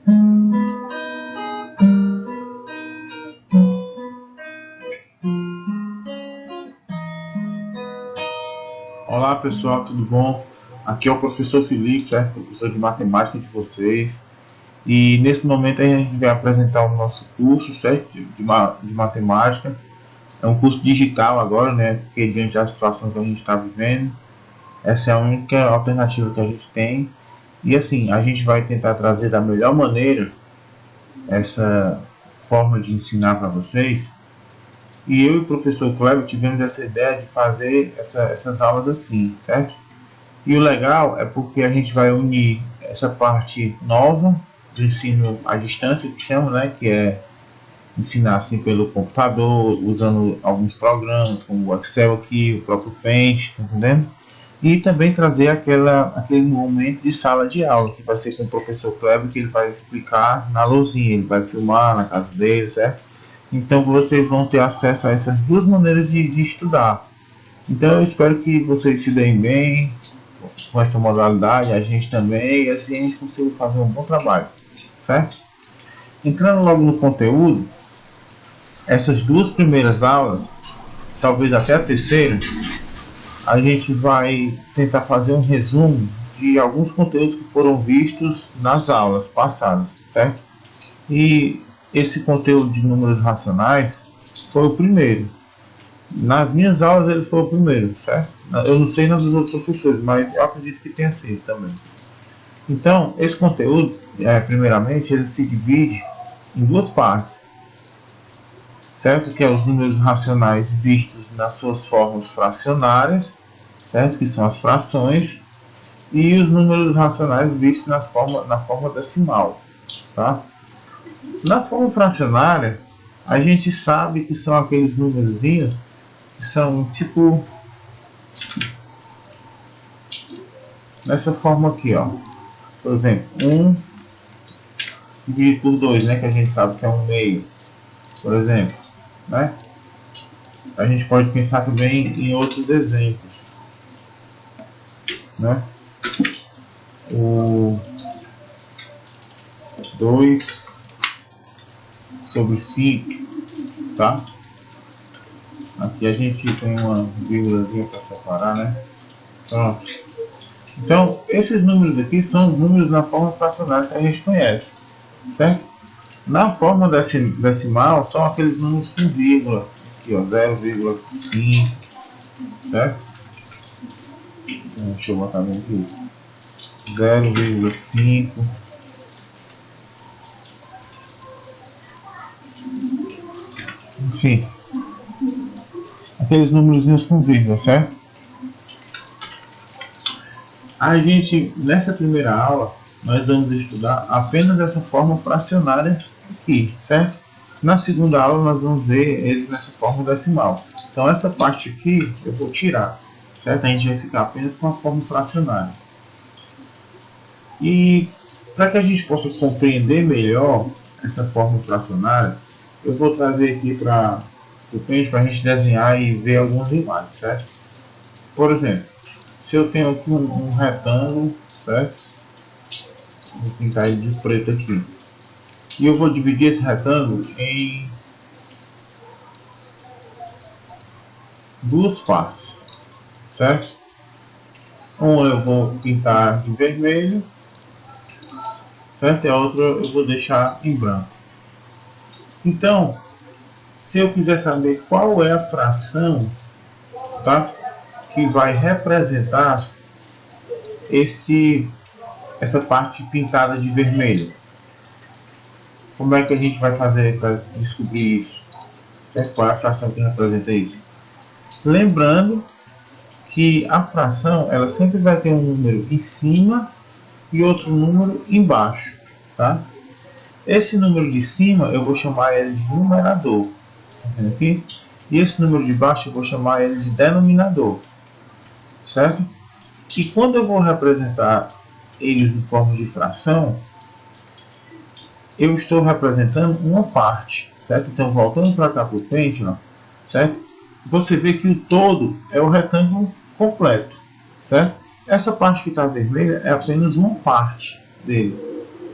Olá pessoal, tudo bom? Aqui é o professor Felipe, certo? Professor de matemática de vocês. E nesse momento a gente vai apresentar o nosso curso, certo? De matemática. É um curso digital agora, né? Porque diante da situação que a gente está vivendo, essa é a única alternativa que a gente tem. E assim, a gente vai tentar trazer da melhor maneira essa forma de ensinar para vocês. E eu e o professor Kleber tivemos essa ideia de fazer essas aulas assim, certo? E o legal é porque a gente vai unir essa parte nova do ensino à distância, que chama, né? Que é ensinar assim pelo computador, usando alguns programas como o Excel aqui, o próprio Paint, tá entendendo? E também trazer aquele momento de sala de aula, que vai ser com o professor Kleber, que ele vai explicar na luzinha, ele vai filmar na casa dele, certo? Então vocês vão ter acesso a essas duas maneiras de estudar. Então eu espero que vocês se deem bem com essa modalidade, a gente também, e assim a gente consiga fazer um bom trabalho, certo? Entrando logo no conteúdo, essas duas primeiras aulas, talvez até a terceira, a gente vai tentar fazer um resumo de alguns conteúdos que foram vistos nas aulas passadas, certo? E esse conteúdo de números racionais foi o primeiro. Nas minhas aulas ele foi o primeiro, certo? Eu não sei nas dos outros professores, mas eu acredito que tenha sido também. Então, esse conteúdo, primeiramente, ele se divide em duas partes, certo? Que é os números racionais vistos nas suas formas fracionárias, certo? Que são as frações, e os números racionais vistos na forma decimal, tá? Na forma fracionária, a gente sabe que são aqueles númerozinhos que são tipo nessa forma aqui, ó. Por exemplo, 1 dividido por 2, né, que a gente sabe que é um meio, por exemplo, né? A gente pode pensar também em outros exemplos, né? O 2 sobre 5, tá? Aqui a gente tem uma vírgulazinha para separar, né? Pronto. Então, esses números aqui são os números na forma fracionária que a gente conhece, certo? Na forma decimal, são aqueles números com vírgula, aqui ó, 0,5, certo? Deixa eu botar bem aqui, 0,5, enfim, aqueles números com vírgula, certo? A gente, nessa primeira aula, nós vamos estudar apenas essa forma fracionária aqui, certo? Na segunda aula nós vamos ver eles nessa forma decimal. Então essa parte aqui eu vou tirar, certo? A gente vai ficar apenas com a forma fracionária. E para que a gente possa compreender melhor essa forma fracionária, eu vou trazer aqui para o Paint para a gente desenhar e ver algumas imagens, certo? Por exemplo, se eu tenho aqui um retângulo, certo? Vou pintar ele de preto aqui. E eu vou dividir esse retângulo em duas partes, certo? Uma eu vou pintar de vermelho, certo? E a outra eu vou deixar em branco. Então, se eu quiser saber qual é a fração, tá? Que vai representar essa parte pintada de vermelho. Como é que a gente vai fazer para descobrir isso? Certo? Qual é a fração que representa isso? Lembrando que a fração ela sempre vai ter um número em cima e outro número embaixo, tá? Esse número de cima eu vou chamar ele de numerador, aqui? E esse número de baixo eu vou chamar ele de denominador, certo? E quando eu vou representar eles em forma de fração, eu estou representando uma parte, certo? Então, voltando para cá para o Paint, certo? Você vê que o todo é o retângulo completo, certo? Essa parte que está vermelha é apenas uma parte dele,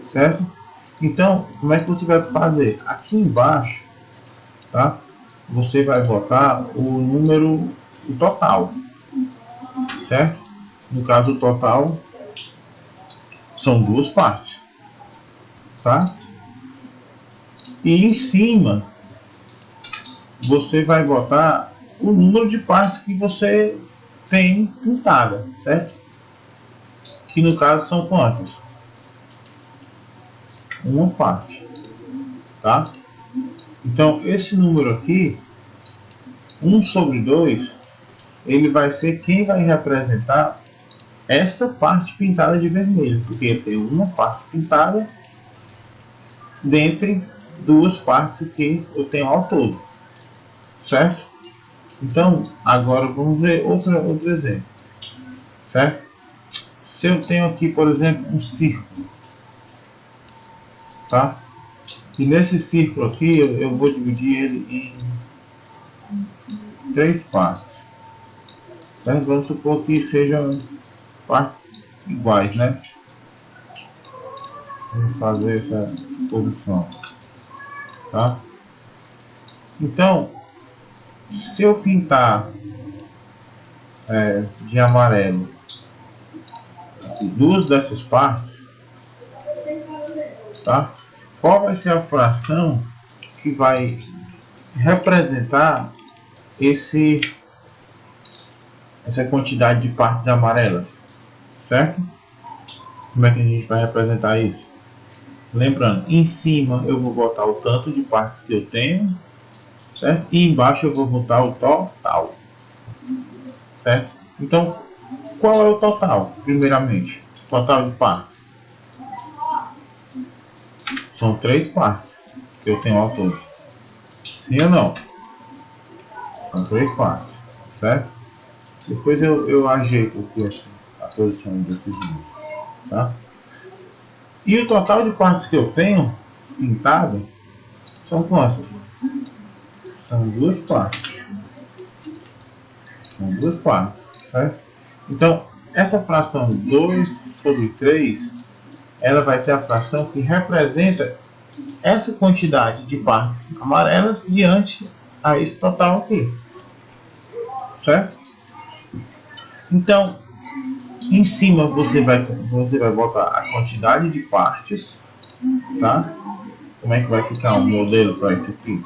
certo? Então, como é que você vai fazer? Aqui embaixo, tá? Você vai botar o número, o total, certo? No caso, o total são duas partes, tá? E em cima, você vai botar o número de partes que você tem pintada, certo? Que no caso são quantas? Uma parte, tá? Então, esse número aqui, 1/2, ele vai ser quem vai representar essa parte pintada de vermelho, porque tem uma parte pintada dentre duas partes que eu tenho ao todo, certo? Então, agora vamos ver outro exemplo, certo? Se eu tenho aqui, por exemplo, um círculo, tá? E nesse círculo aqui eu vou dividir ele em três partes, certo? Vamos supor que sejam partes iguais, né? Vamos fazer essa posição, tá? Então, se eu pintar de amarelo duas dessas partes, tá? Qual vai ser a fração que vai representar essa quantidade de partes amarelas, certo? Como é que a gente vai representar isso? Lembrando, em cima eu vou botar o tanto de partes que eu tenho, certo? E embaixo eu vou botar o total, certo? Então, qual é o total? Primeiramente, total de partes. São três partes que eu tenho ao todo. Sim ou não? São três partes, certo? Depois eu ajeito aqui a posição desses números, tá? E o total de partes que eu tenho pintado são quantas? São duas partes. São duas partes, certo? Então, essa fração 2/3, ela vai ser a fração que representa essa quantidade de partes amarelas diante a esse total aqui, certo? Então, em cima você vai botar a quantidade de partes, tá? Como é que vai ficar um modelo para isso aqui?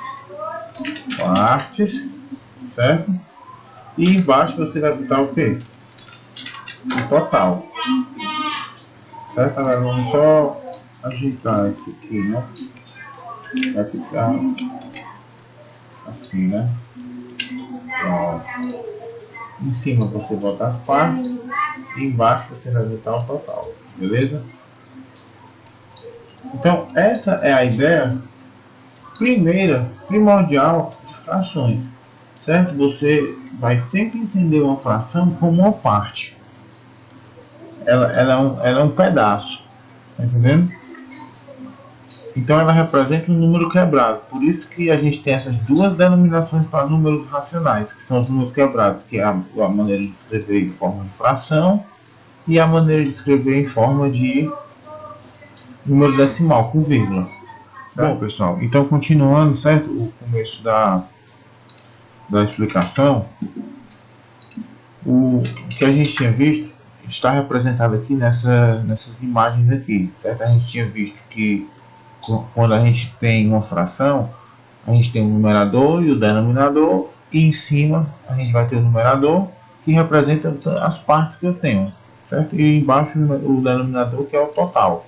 Partes, certo? E embaixo você vai botar o que? O total, certo? Agora vamos só ajeitar isso aqui, né? Vai ficar assim, né? Pronto. Em cima você bota as partes e embaixo você vai botar o total, beleza? Então essa é a ideia primordial de frações, certo? Você vai sempre entender uma fração como uma parte. Ela é um pedaço, tá entendendo? Então ela representa um número quebrado. Por isso que a gente tem essas duas denominações para números racionais, que são os números quebrados, que é a maneira de escrever em forma de fração e a maneira de escrever em forma de número decimal, com vírgula. Certo? Bom, pessoal, então continuando, certo? O começo da explicação, o que a gente tinha visto está representado aqui nessas imagens aqui, certo? A gente tinha visto que quando a gente tem uma fração, a gente tem o numerador e o denominador, e em cima a gente vai ter o numerador, que representa as partes que eu tenho, certo? E embaixo o denominador, que é o total.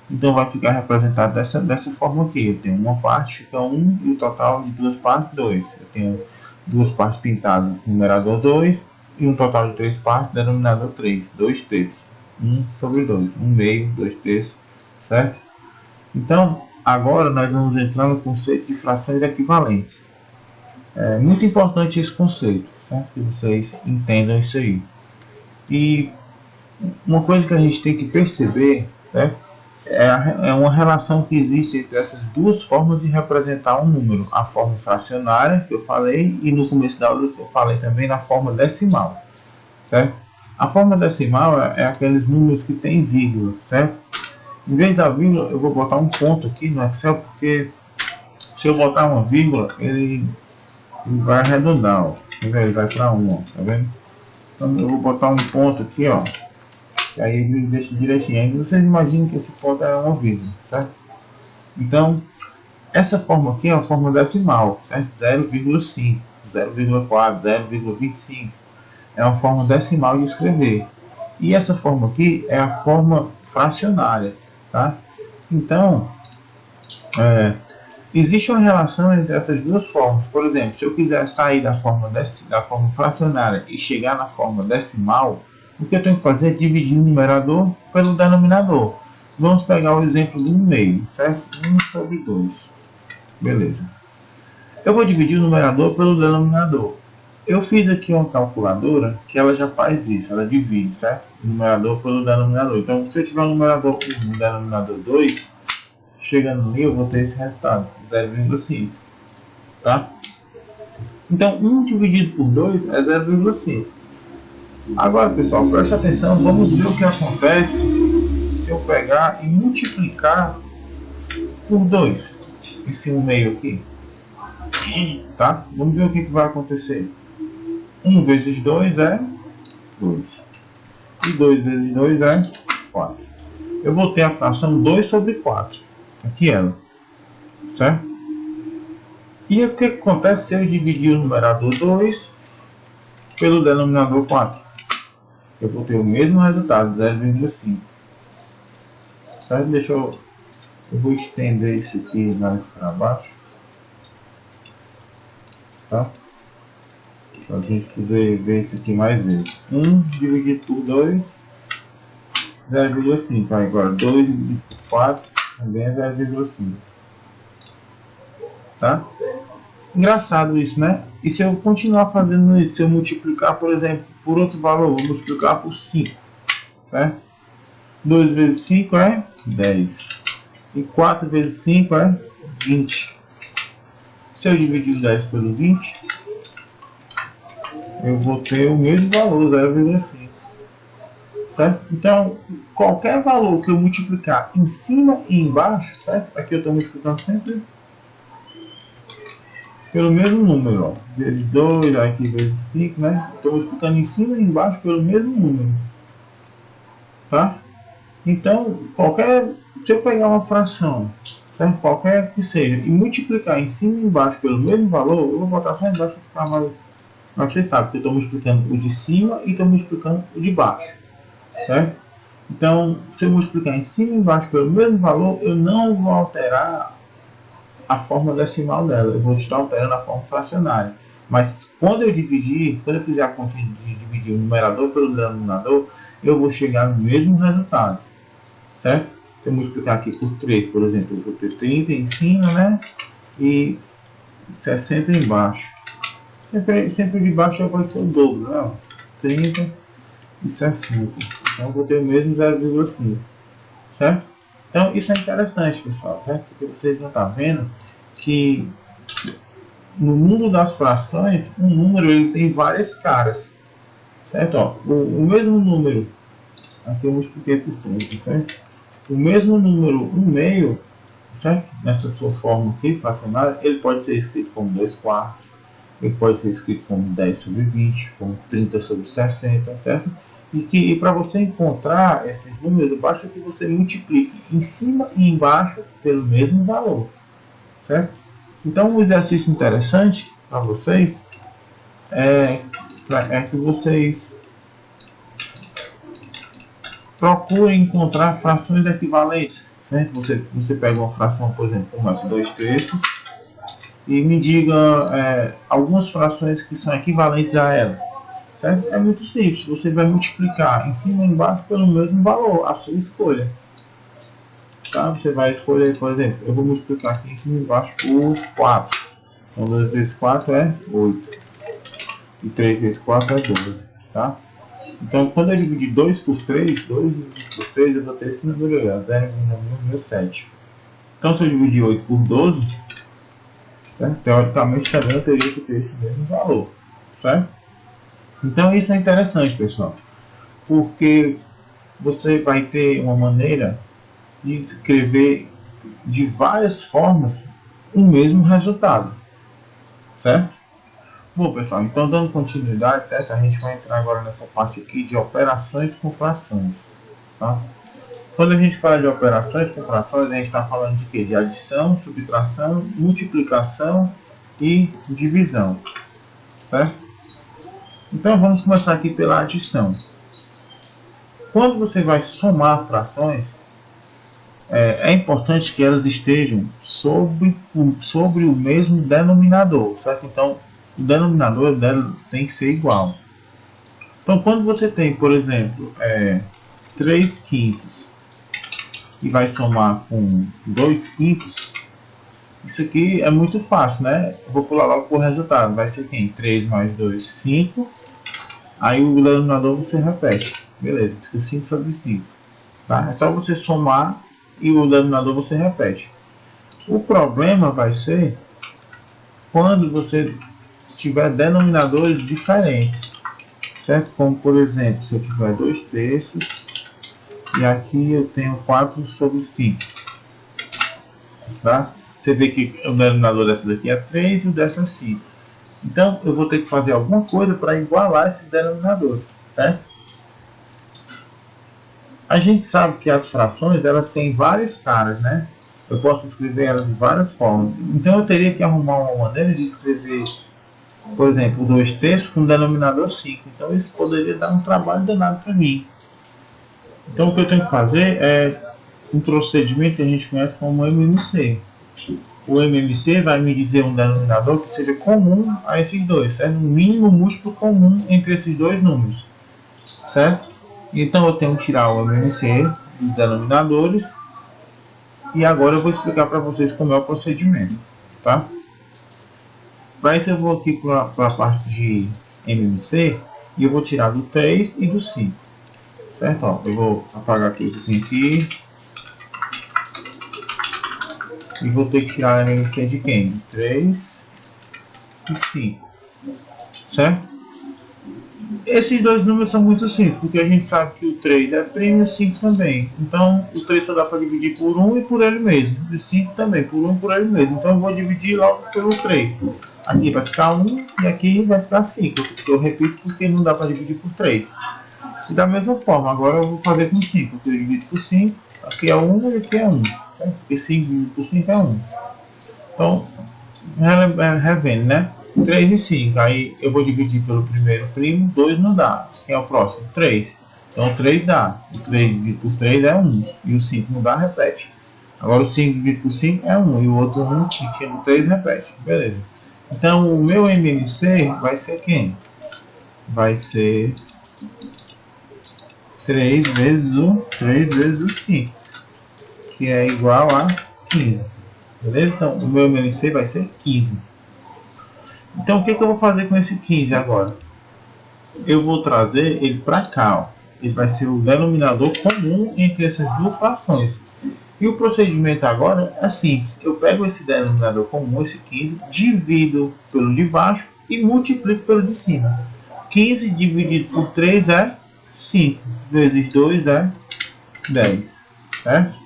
Então vai ficar representado dessa forma aqui. Eu tenho uma parte, fica 1, e o total de duas partes, 2. Eu tenho duas partes pintadas, numerador 2, e um total de três partes, denominador 3, 2/3. 1/2, 1/2, 2/3, certo? Então, agora nós vamos entrar no conceito de frações equivalentes. É muito importante esse conceito, certo? Que vocês entendam isso aí. E uma coisa que a gente tem que perceber, certo? É uma relação que existe entre essas duas formas de representar um número. A forma fracionária, que eu falei, e no começo da aula eu falei também na forma decimal, certo? A forma decimal é aqueles números que tem vírgula, certo? Em vez da vírgula, eu vou botar um ponto aqui no Excel, porque se eu botar uma vírgula, ele vai arredondar, ó. Ele vai para 1, ó, tá vendo? Então eu vou botar um ponto aqui, ó. E aí ele deixa direitinho. Aí vocês imaginam que esse ponto é uma vírgula, certo? Então, essa forma aqui é a forma decimal, certo? 0,5, 0,4, 0,25. É uma forma decimal de escrever. E essa forma aqui é a forma fracionária, tá? Então, existe uma relação entre essas duas formas. Por exemplo, se eu quiser sair da forma fracionária e chegar na forma decimal, o que eu tenho que fazer é dividir o numerador pelo denominador. Vamos pegar o exemplo do meio, certo? 1 sobre 2. Beleza. Eu vou dividir o numerador pelo denominador. Eu fiz aqui uma calculadora que ela já faz isso, ela divide, certo? O numerador pelo denominador. Então, se eu tiver um numerador 1 e um denominador 2, chegando ali eu vou ter esse resultado, 0,5, tá? Então 1 dividido por 2 é 0,5. Agora, pessoal, preste atenção, vamos ver o que acontece se eu pegar e multiplicar por 2 esse 1 meio aqui, tá? Vamos ver o que vai acontecer. 1 vezes 2 é 2 e 2 vezes 2 é 4. Eu vou ter a fração 2 sobre 4, aqui ela, certo? E o que acontece se eu dividir o numerador 2 pelo denominador 4? Eu vou ter o mesmo resultado, 0,5. Certo? Eu vou estender isso aqui mais para baixo. Tá? Para a gente poder ver isso aqui mais vezes. 1 dividido por 2, 0,5. Agora 2 dividido por 4 também é 0,5. Tá? Engraçado isso, né? E se eu continuar fazendo isso, se eu multiplicar, por exemplo, por outro valor, vou multiplicar por 5, certo? 2 vezes 5 é 10. E 4 vezes 5 é 20. Se eu dividir o 10 pelo 20, eu vou ter o mesmo valor, 0,5. Certo? Então, qualquer valor que eu multiplicar em cima e embaixo, certo? Aqui eu estou multiplicando sempre pelo mesmo número, ó. Vezes 2, aqui vezes 5, né? Estou multiplicando em cima e embaixo pelo mesmo número. Tá? Então, se eu pegar uma fração, certo? Qualquer que seja, e multiplicar em cima e embaixo pelo mesmo valor, eu vou botar só embaixo para ficar mais... Mas vocês sabem que eu estou multiplicando o de cima e estou multiplicando o de baixo, certo? Então, se eu multiplicar em cima e embaixo pelo mesmo valor, eu não vou alterar a forma decimal dela, eu vou estar alterando a forma fracionária. Mas quando eu fizer a conta de dividir o numerador pelo denominador, eu vou chegar no mesmo resultado, certo? Se eu multiplicar aqui por 3, por exemplo, eu vou ter 30 em cima, né? E 60 embaixo. Sempre de baixo vai ser o dobro, né? 30 e 60. Então eu vou ter o mesmo 0,5, certo? Então isso é interessante, pessoal, certo? Porque vocês vão estar vendo que no mundo das frações, um número ele tem várias caras, certo? Ó, o mesmo número, aqui eu multipliquei por 30, certo? O mesmo número 1 meio, certo? Nessa sua forma aqui, fracionária, ele pode ser escrito como 2 quartos, ele pode ser escrito como 10 sobre 20, como 30 sobre 60, certo? E para você encontrar esses números, basta que você multiplique em cima e embaixo pelo mesmo valor, certo? Então, um exercício interessante para vocês é que vocês procurem encontrar frações equivalentes, certo? Você pega uma fração, por exemplo, como essa, 2 terços, e me diga algumas frações que são equivalentes a ela. Certo? É muito simples, você vai multiplicar em cima e embaixo pelo mesmo valor, a sua escolha. Tá? Você vai escolher, por exemplo, eu vou multiplicar aqui em cima e embaixo por 4. Então 2 vezes 4 é 8. E 3 vezes 4 é 12. Tá? Então quando eu dividir 2 por 3, 2 dividido por 3, eu vou ter esse número aí, 0,7. Então se eu dividir 8 por 12, certo? Teoricamente também eu teria que ter esse mesmo valor. Certo? Então isso é interessante, pessoal, porque você vai ter uma maneira escrever de várias formas o mesmo resultado, certo? Bom, pessoal, então dando continuidade, certo? A gente vai entrar agora nessa parte aqui de operações com frações, tá? Quando a gente fala de operações com frações, a gente está falando de quê? De adição, subtração, multiplicação e divisão, certo? Então vamos começar aqui pela adição. Quando você vai somar frações, é importante que elas estejam sobre o mesmo denominador, certo? Então o denominador delas tem que ser igual. Então quando você tem, por exemplo, 3 quintos e vai somar com 2 quintos, isso aqui é muito fácil, né? Eu vou pular logo para o resultado. Vai ser quem? 3 mais 2, 5. Aí o denominador você repete. Beleza, fica 5 sobre 5. Tá? É só você somar e o denominador você repete. O problema vai ser quando você tiver denominadores diferentes. Certo? Como por exemplo, se eu tiver 2 terços e aqui eu tenho 4 sobre 5. Tá? Você vê que o denominador dessa daqui é 3 e o dessa é 5. Então eu vou ter que fazer alguma coisa para igualar esses denominadores, certo? A gente sabe que as frações elas têm várias caras, né? Eu posso escrever elas de várias formas. Então eu teria que arrumar uma maneira de escrever, por exemplo, 2 terços com o denominador 5. Então isso poderia dar um trabalho danado para mim. Então o que eu tenho que fazer é um procedimento que a gente conhece como MMC. O MMC vai me dizer um denominador que seja comum a esses dois, certo? Um mínimo múltiplo comum entre esses dois números, certo? Então eu tenho que tirar o MMC dos denominadores e agora eu vou explicar para vocês como é o procedimento, tá? Para isso eu vou aqui para a parte de MMC e eu vou tirar do 3 e do 5, certo? Ó, eu vou apagar aqui o que tem aqui. E vou ter que tirar a MMC de quem? De 3 e 5. Certo? Esses dois números são muito simples, porque a gente sabe que o 3 é primo e o 5 também. Então o 3 só dá para dividir por 1 e por ele mesmo. E o 5 também, por 1 e por ele mesmo. Então eu vou dividir logo pelo 3. Aqui vai ficar 1 e aqui vai ficar 5. Eu repito porque não dá para dividir por 3. E da mesma forma, agora eu vou fazer com 5. Aqui eu divido por 5, aqui é 1 e aqui é 1. Certo? Porque 5 dividido por 5 é 1. Então, revendo, né? 3 e 5. Aí eu vou dividir pelo primeiro primo, 2 não dá. Quem é o próximo? 3. Então 3 dá. O 3 dividido por 3 é 1. E o 5 não dá, repete. Agora o 5 dividido por 5 é 1. E o outro 1 que tinha no 3 repete. Beleza. Então o meu MMC vai ser quem? Vai ser 3 vezes o 5. Que é igual a 15. Beleza? Então o meu MMC vai ser 15. Então o que eu vou fazer com esse 15 agora? Eu vou trazer ele para cá. Ó. Ele vai ser o denominador comum entre essas duas frações. E o procedimento agora é simples. Eu pego esse denominador comum, esse 15, divido pelo de baixo e multiplico pelo de cima. 15 dividido por 3 é 5. Vezes 2 é 10. Certo?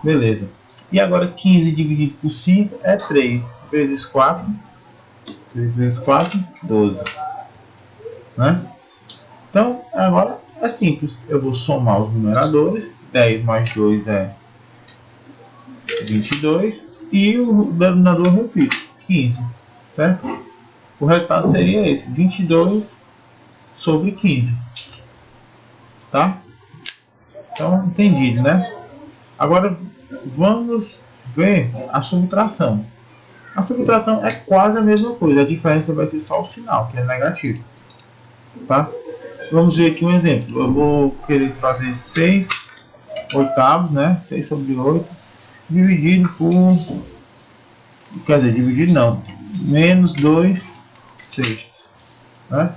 Beleza. E agora 15 dividido por 5 é 3. Vezes 4. 3 vezes 4, 12. Né? Então, agora é simples. Eu vou somar os numeradores. 10 mais 2 é 22. E o denominador, repito, 15. Certo? O resultado seria esse. 22 sobre 15. Tá? Então, entendido, né? Agora, vamos ver a subtração. A subtração é quase a mesma coisa. A diferença vai ser só o sinal, que é negativo. Tá? Vamos ver aqui um exemplo. Eu vou querer fazer 6 oitavos, né? 6 sobre 8, dividido por... Quer dizer, dividido não. Menos 2 sextos. Né?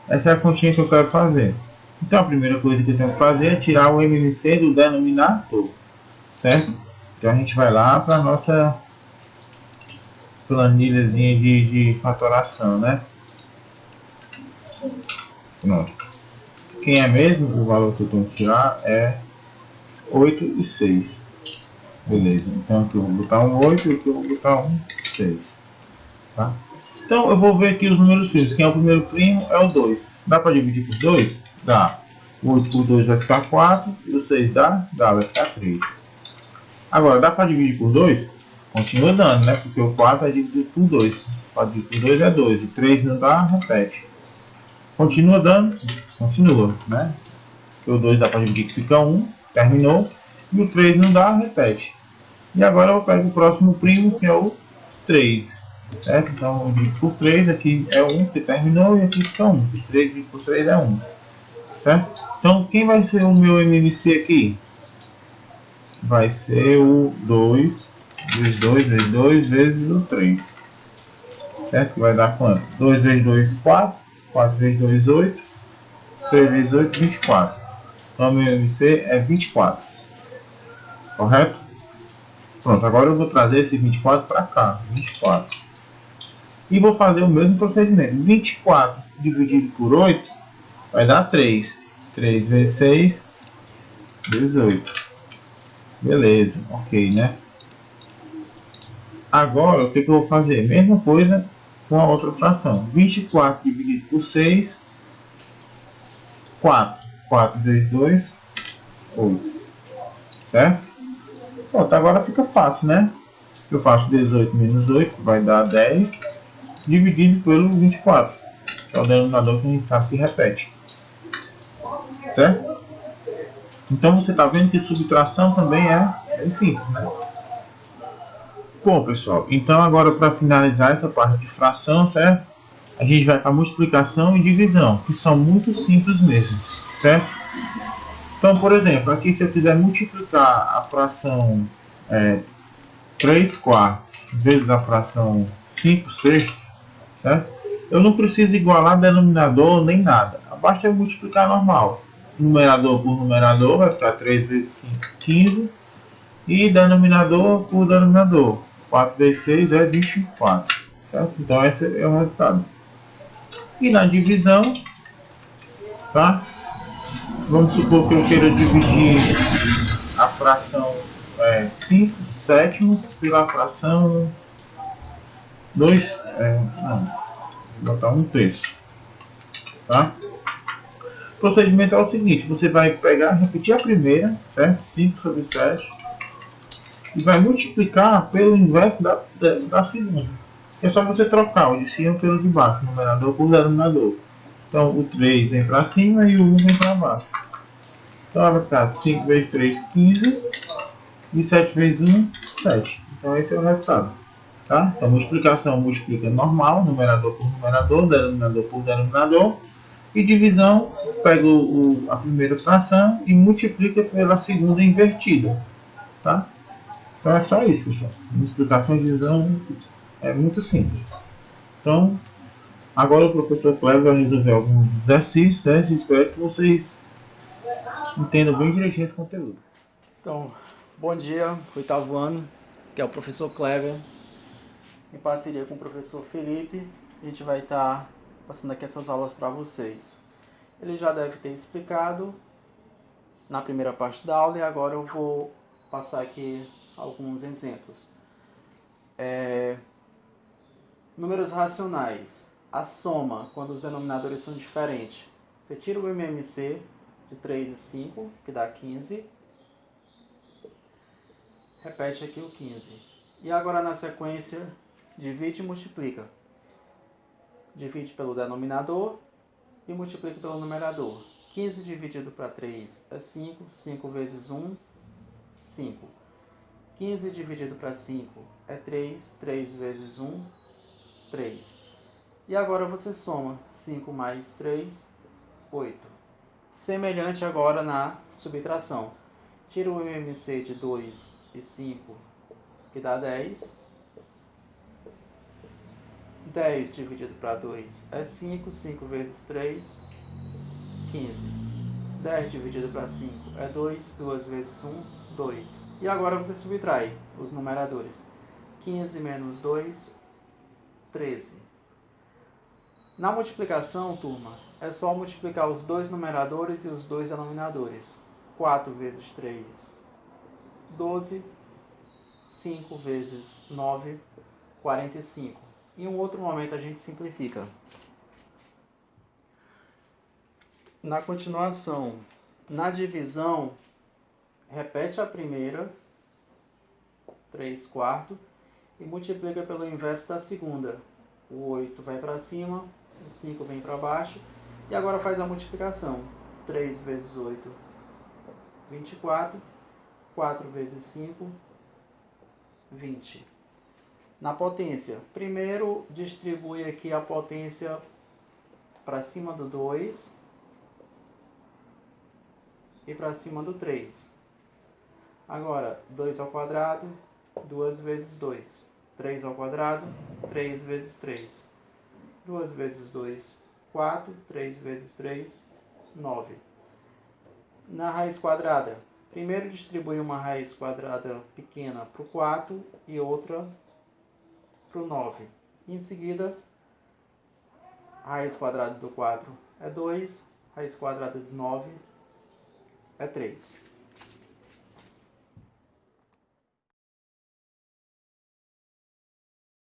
Essa é a continha que eu quero fazer. Então a primeira coisa que eu tenho que fazer é tirar o MMC do denominador. Certo? Então a gente vai lá para a nossa planilhazinha de fatoração, né? Pronto. Quem é mesmo o valor que eu tenho que tirar é 8 e 6. Beleza, então aqui eu vou botar um 8 e aqui eu vou botar um 6. Tá? Então eu vou ver aqui os números primos. Quem é o primeiro primo é o 2. Dá para dividir por 2? Dá. O 8 por 2 vai ficar 4. E o 6 dá? Dá, vai ficar 3. Agora, dá para dividir por 2? Continua dando, né? Porque o 4 é dividido por 2. 4 dividido por 2 é 2. E 3 não dá, repete. Continua dando? Continua, né? Porque o 2 dá para dividir que fica 1. Terminou. E o 3 não dá, repete. E agora eu pego o próximo primo, que é o 3. Certo? Então eu divido por 3. Aqui é 1 que terminou e aqui fica 1. 3 dividido por 3 é 1. Certo? Então quem vai ser o meu MMC aqui? Vai ser o 2 vezes 2 vezes 2 vezes o 3. Certo? Vai dar quanto? 2 vezes 2, 4. 4 vezes 2, 8. 3 vezes 8, 24. Então, meu MC é 24. Correto? Pronto, agora eu vou trazer esse 24 para cá. 24. E vou fazer o mesmo procedimento. 24 dividido por 8 vai dar 3. 3 vezes 6 vezes 8. Beleza, ok, né? Agora, o que eu vou fazer? Mesma coisa com a outra fração. 24 dividido por 6, 4. 4 vezes 2, 8. Certo? Pronto, agora fica fácil, né? Eu faço 18 menos 8, vai dar 10, dividido pelo 24. Que é o denominador que a gente sabe que repete. Certo? Então você está vendo que subtração também é bem simples, né? Bom, pessoal, então agora para finalizar essa parte de fração, certo? A gente vai para multiplicação e divisão, que são muito simples mesmo, certo? Então, por exemplo, aqui se eu quiser multiplicar a fração 3 quartos vezes a fração 5 sextos, certo? Eu não preciso igualar denominador nem nada, basta eu multiplicar normal. Numerador por numerador vai ficar 3 vezes 5, 15. E denominador por denominador. 4 vezes 6 é 24. Certo? Então esse é o resultado. E na divisão, tá? Vamos supor que eu queira dividir a fração 5 sétimos pela fração 2. Não, vou botar 1 terço. Tá? O procedimento é o seguinte: você vai pegar, repetir a primeira, certo? 5 sobre 7. E vai multiplicar pelo inverso da segunda. É só você trocar o de cima pelo de baixo, numerador por denominador. Então o 3 vem para cima e o 1 vem para baixo. Então vai ficar 5 vezes 3, 15. E 7 vezes 1, 7. Então esse é o resultado. Tá? Então multiplicação multiplica normal, numerador por numerador, denominador por denominador. E divisão, pega a primeira fração e multiplica pela segunda invertida. Tá? Então é só isso, pessoal. Multiplicação e divisão é muito simples. Então, agora o professor Cleber vai resolver alguns exercícios, né? Espero que vocês entendam bem direitinho esse conteúdo. Então, bom dia, oitavo ano, que é o professor Cleber, em parceria com o professor Felipe. A gente vai estar passando aqui essas aulas para vocês. Ele já deve ter explicado na primeira parte da aula e agora eu vou passar aqui alguns exemplos. Números racionais. A soma, quando os denominadores são diferentes. Você tira o MMC de 3 e 5, que dá 15. Repete aqui o 15. E agora na sequência, divide e multiplica. Divide pelo denominador e multiplica pelo numerador. 15 dividido para 3 é 5. 5 vezes 1, 5. 15 dividido para 5 é 3. 3 vezes 1, 3. E agora você soma 5 mais 3, 8. Semelhante agora na subtração. Tira o MMC de 2 e 5, que dá 10. 10 dividido para 2 é 5. 5 vezes 3, 15. 10 dividido para 5 é 2. 2 vezes 1, 2. E agora você subtrai os numeradores. 15 menos 2, 13. Na multiplicação, turma, é só multiplicar os dois numeradores e os dois denominadores. 4 vezes 3 12, 5 vezes 9, 45. Em um outro momento a gente simplifica. Na continuação, na divisão, repete a primeira, 3 quartos, e multiplica pelo inverso da segunda. O 8 vai para cima, o 5 vem para baixo, e agora faz a multiplicação. 3 vezes 8, 24, 4 vezes 5, 20. Na potência, primeiro distribui aqui a potência para cima do 2 e para cima do 3. Agora, 2 ao quadrado, 2 vezes 2. 3 ao quadrado, 3 vezes 3. 2 vezes 2, 4. 3 vezes 3, 9. Na raiz quadrada, primeiro distribui uma raiz quadrada pequena para o 4 e outra para o 9. Em seguida, a raiz quadrada do 4 é 2, raiz quadrada do 9 é 3.